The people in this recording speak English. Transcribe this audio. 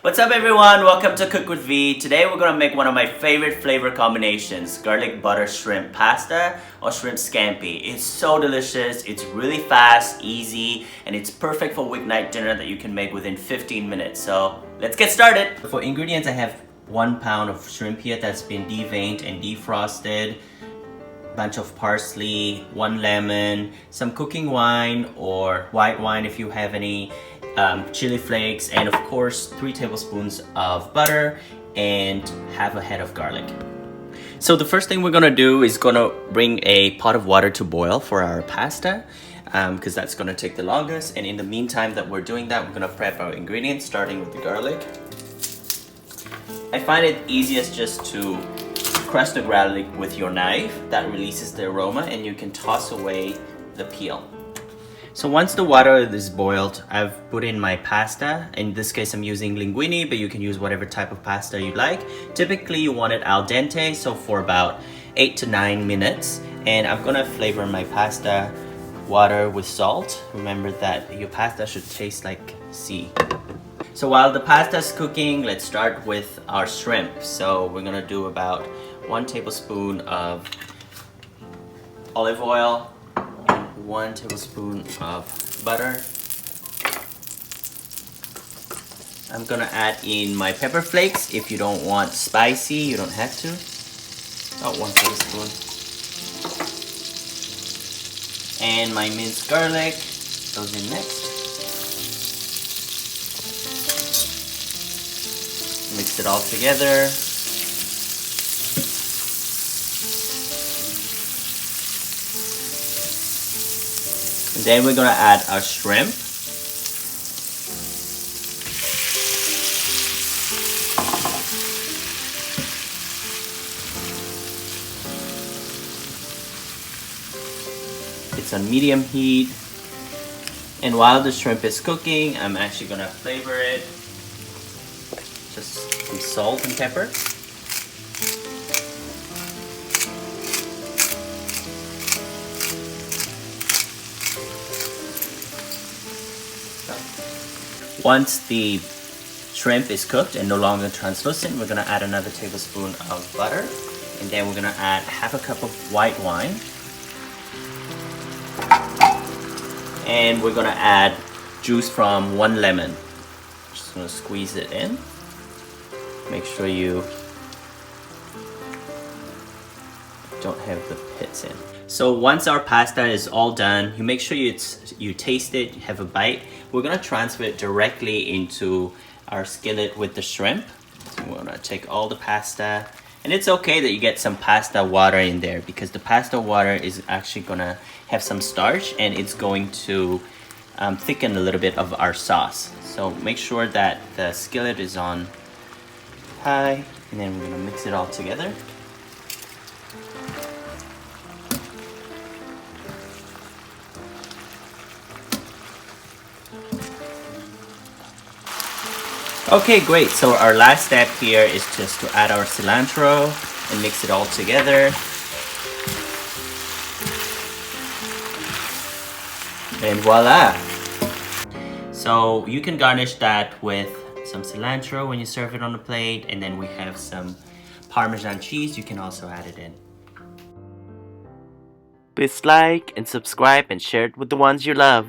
What's up everyone? Welcome to Cook with V. Today we're gonna make one of my favorite flavor combinations, garlic butter shrimp pasta or shrimp scampi. It's so delicious, it's really fast, easy, and it's perfect for weeknight dinner that you can make within 15 minutes. So let's get started. For ingredients, I have 1 pound of shrimp here that's been deveined and defrosted, bunch of parsley, 1 lemon, some cooking wine or white wine if you have any, chili flakes, and of course 3 tablespoons of butter and half a head of garlic. So the first thing we're gonna do is gonna bring a pot of water to boil for our pasta because that's gonna take the longest, and in the meantime that we're doing that, we're gonna prep our ingredients starting with the garlic. I find it easiest just to crush the garlic with your knife. That releases the aroma and you can toss away the peel. So once the water is boiled, I've put in my pasta. In this case, I'm using linguine, but you can use whatever type of pasta you like. Typically, you want it al dente, so for about 8 to 9 minutes. And I'm gonna flavor my pasta water with salt. Remember that your pasta should taste like sea. So while the pasta is cooking, let's start with our shrimp. So we're gonna do about 1 tablespoon of olive oil, 1 tablespoon of butter. I'm gonna add in my pepper flakes. If you don't want spicy, you don't have to. About 1 tablespoon. And my minced garlic goes in next. Mix it all together. And then we're gonna add our shrimp. It's on medium heat. And while the shrimp is cooking, I'm actually gonna flavor it. Just some salt and pepper. Once the shrimp is cooked and no longer translucent, we're gonna add another tablespoon of butter, and then we're gonna add half a cup of white wine, and we're gonna add juice from 1 lemon. Just gonna squeeze it in. Make sure you don't have the pits in. So once our pasta is all done, you make sure you taste it, you have a bite. We're gonna transfer it directly into our skillet with the shrimp. So we're gonna take all the pasta, and it's okay that you get some pasta water in there because the pasta water is actually gonna have some starch and it's going to thicken a little bit of our sauce. So make sure that the skillet is on high, and then we're gonna mix it all together. Okay, great. So our last step here is just to add our cilantro and mix it all together. And voila! So you can garnish that with some cilantro when you serve it on a plate, and then we have some Parmesan cheese. You can also add it in. Please like and subscribe and share it with the ones you love.